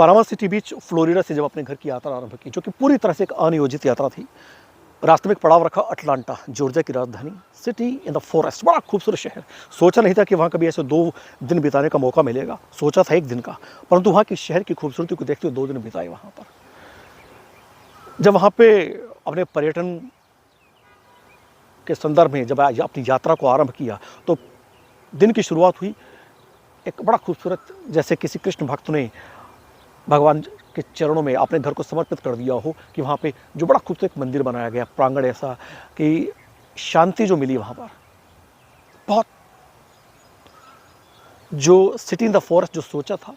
Panama city बीच Florida से जब अपने घर की यात्रा आरंभ की, जो कि पूरी तरह से एक अनियोजित यात्रा थी, रास्ते में एक पड़ाव रखा अटलांटा, जॉर्जिया की राजधानी, सिटी इन द फॉरेस्ट, बड़ा खूबसूरत शहर। सोचा नहीं था कि वहाँ कभी ऐसे 2 दिन बिताने का मौका मिलेगा, सोचा था 1 दिन का, परंतु वहाँ की शहर की खूबसूरती को देखते हुए 2 दिन बिताए वहाँ पर। जब वहाँ पे अपने पर्यटन के संदर्भ में जब अपनी यात्रा को आरंभ किया, तो दिन की शुरुआत हुई एक बड़ा खूबसूरत, जैसे किसी कृष्ण भक्त ने भगवान के चरणों में अपने घर को समर्पित कर दिया हो, कि वहाँ पे जो बड़ा खूबसूरत मंदिर बनाया गया, प्रांगण ऐसा कि शांति जो मिली वहाँ पर, बहुत, जो सिटी इन द फॉरेस्ट जो सोचा था,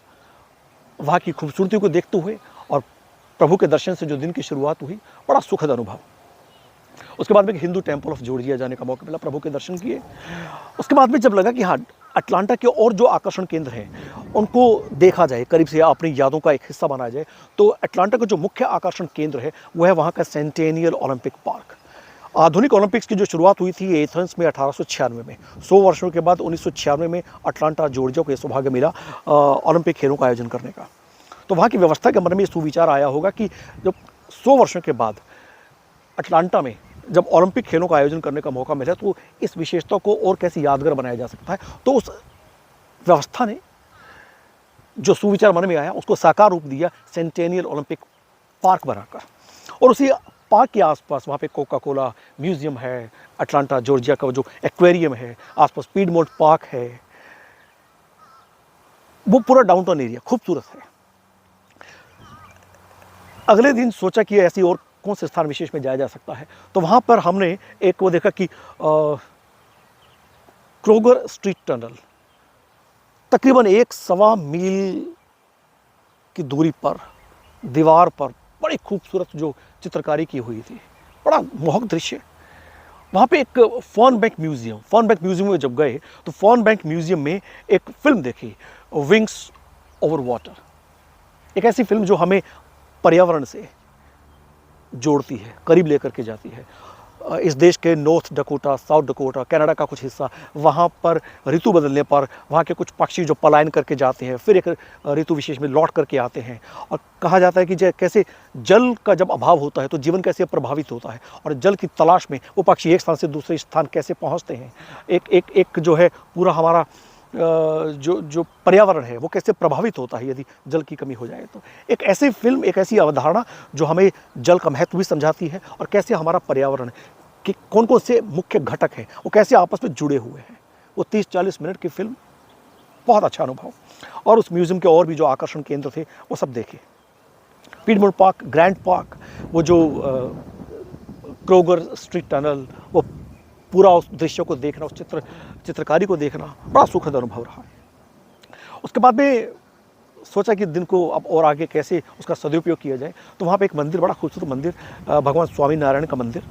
वहाँ की खूबसूरती को देखते हुए और प्रभु के दर्शन से जो दिन की शुरुआत हुई, बड़ा सुखद अनुभव। उसके बाद में हिंदू टेम्पल ऑफ जॉर्जिया जाने का मौका मिला, प्रभु के दर्शन किए। उसके बाद में जब लगा कि हाँ, अटलांटा के और जो आकर्षण केंद्र हैं उनको देखा जाए, करीब से अपनी यादों का एक हिस्सा बनाया जाए, तो अटलांटा का जो मुख्य आकर्षण केंद्र है वो है वहाँ का सेंटेनियल ओलंपिक पार्क। आधुनिक ओलंपिक्स की जो शुरुआत हुई थी एथेंस में 1896 में, 100 वर्षों के बाद 1996 में अटलांटा जॉर्जिया को यह सौभाग्य मिला ओलंपिक खेलों का आयोजन करने का। तो वहाँ की व्यवस्था के मन में सुविचार आया होगा कि जब 100 वर्षों के बाद अटलांटा में जब ओलंपिक खेलों का आयोजन करने का मौका मिला, तो इस विशेषता को और कैसे यादगार बनाया जा सकता है। तो उस व्यवस्था ने जो सुविचार मन में आया उसको साकार रूप दिया सेंटेनियल ओलंपिक पार्क बनाकर। और उसी पार्क के आसपास वहाँ पे कोका कोला म्यूजियम है, अटलांटा जॉर्जिया का जो एक्वेरियम है, आसपास पीडमोंट पार्क है, वो पूरा डाउनटाउन एरिया खूबसूरत है। अगले दिन सोचा कि ऐसी और कौन से स्थान विशेष में जाया जा सकता है, तो वहाँ पर हमने एक वो देखा कि क्रोगर स्ट्रीट टनल तकरीबन 1.25 मील की दूरी पर दीवार पर बड़ी खूबसूरत जो चित्रकारी की हुई थी, बड़ा मोहक दृश्य। वहाँ पे एक फॉन बैंक म्यूजियम में जब गए तो फॉन बैंक म्यूजियम में एक फिल्म देखी, विंग्स ओवर वाटर, एक ऐसी फिल्म जो हमें पर्यावरण से जोड़ती है, करीब लेकर के जाती है। इस देश के north Dakota, south Dakota, Canada का कुछ हिस्सा, वहाँ पर ऋतु बदलने पर वहाँ के कुछ पक्षी जो पलायन करके जाते हैं, फिर एक ऋतु विशेष में लौट करके आते हैं, और कहा जाता है कि कैसे जल का जब अभाव होता है तो जीवन कैसे प्रभावित होता है, और जल की तलाश में वो पक्षी एक स्थान से दूसरे स्थान कैसे पहुँचते हैं, एक जो है पूरा हमारा जो पर्यावरण है वो कैसे प्रभावित होता है यदि जल की कमी हो जाए। तो एक ऐसी फिल्म, एक ऐसी अवधारणा जो हमें जल का महत्व भी समझाती है, और कैसे हमारा पर्यावरण कि कौन कौन से मुख्य घटक हैं वो कैसे आपस में जुड़े हुए हैं। वो 30-40 मिनट की फिल्म, बहुत अच्छा अनुभव। और उस म्यूज़ियम के और भी जो आकर्षण केंद्र थे वो सब देखे, पीडमोंट पार्क, ग्रैंड पार्क, वो जो क्रोगर स्ट्रीट टनल, वो पूरा उस दृश्य को देखना, उस चित्रकारी को देखना बड़ा सुखद अनुभव रहा। उसके बाद में सोचा कि दिन को अब और आगे कैसे उसका सदुपयोग किया जाए, तो वहाँ पे एक मंदिर, बड़ा खूबसूरत मंदिर, भगवान स्वामी नारायण का मंदिर,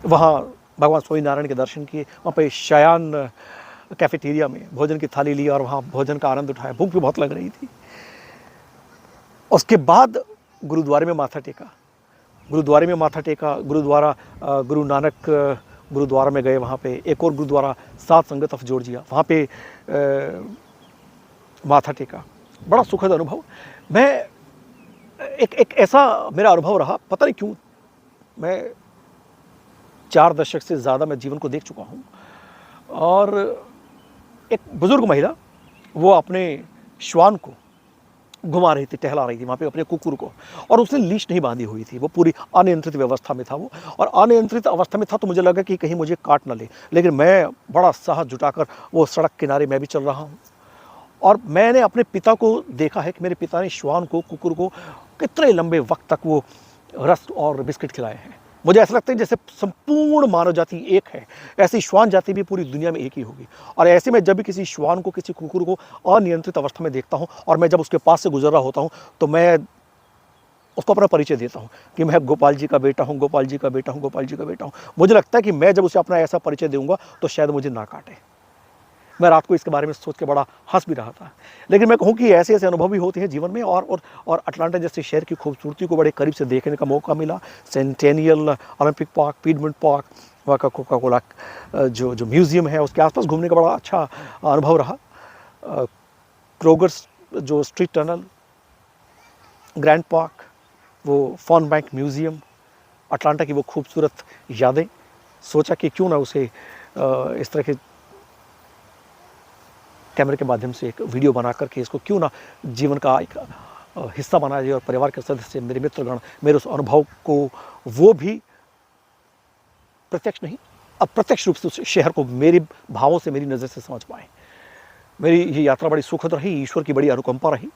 वहाँ भगवान स्वामी नारायण के दर्शन किए। वहाँ पे शयान कैफेटेरिया में भोजन की थाली ली और वहाँ भोजन का आनंद उठाया, भूख भी बहुत लग रही थी। उसके बाद गुरुद्वारे में माथा टेका, गुरुद्वारा गुरु नानक गुरुद्वारा में गए। वहाँ पे एक और गुरुद्वारा सात संगत ऑफ जॉर्जिया, वहाँ पे माथा टेका, बड़ा सुखद अनुभव। मैं एक ऐसा मेरा अनुभव रहा, पता नहीं क्यों, मैं 4 दशक से ज़्यादा मैं जीवन को देख चुका हूँ, और एक बुज़ुर्ग महिला वो अपने श्वान को घुमा रही थी, टहला रही थी वहाँ पे अपने कुकुर को, और उसने लीश नहीं बांधी हुई थी, वो पूरी अनियंत्रित व्यवस्था में था वो, और अनियंत्रित अवस्था में था तो मुझे लगा कि कहीं मुझे काट ना ले, लेकिन मैं बड़ा साहस जुटाकर वो सड़क किनारे मैं भी चल रहा हूँ। और मैंने अपने पिता को देखा है कि मेरे पिता ने श्वान को, कुकुर को कितने लंबे वक्त तक वो रस और बिस्किट खिलाए हैं। मुझे ऐसा लगता है जैसे संपूर्ण मानव जाति एक है, ऐसी श्वान जाति भी पूरी दुनिया में एक ही होगी। और ऐसे में जब भी किसी श्वान को, किसी कुकुर को अनियंत्रित अवस्था में देखता हूँ, और मैं जब उसके पास से गुजर रहा होता हूँ, तो मैं उसको अपना परिचय देता हूँ कि मैं गोपाल जी का बेटा हूँ, गोपाल जी का बेटा हूँ, गोपाल जी का बेटा हूँ। मुझे लगता है कि मैं जब उसे अपना ऐसा परिचय दूंगा तो शायद मुझे ना काटे। मैं रात को इसके बारे में सोच के बड़ा हंस भी रहा था। लेकिन मैं कहूँ कि ऐसे ऐसे अनुभव भी होते हैं जीवन में, और अटलांटा जैसे शहर की खूबसूरती को बड़े करीब से देखने का मौका मिला। Centennial Olympic park, piedmont park, वहाँ का कोका कोला जो म्यूज़ियम है उसके आसपास घूमने का बड़ा अच्छा अनुभव रहा। क्रोगर जो स्ट्रीट टनल, ग्रैंड पार्क, वो फॉन बैंक म्यूज़ियम, अटलांटा की वो खूबसूरत यादें, सोचा कि क्यों ना उसे इस तरह के कैमरे के माध्यम से एक वीडियो बना करके इसको क्यों ना जीवन का एक हिस्सा बनाया जाए और परिवार के सदस्य, मेरे मित्रगण, मेरे उस अनुभव को वो भी प्रत्यक्ष नहीं, अप्रत्यक्ष रूप से उस शहर को मेरे भावों से, मेरी नज़र से समझ पाएँ। मेरी ये यात्रा बड़ी सुखद रही, ईश्वर की बड़ी अनुकंपा रही।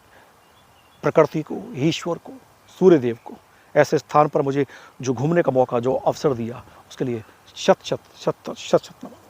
प्रकृति को, ईश्वर को, सूर्यदेव को ऐसे स्थान पर मुझे जो घूमने का मौका, जो अवसर दिया, उसके लिए शत शत शत शत शत नमन।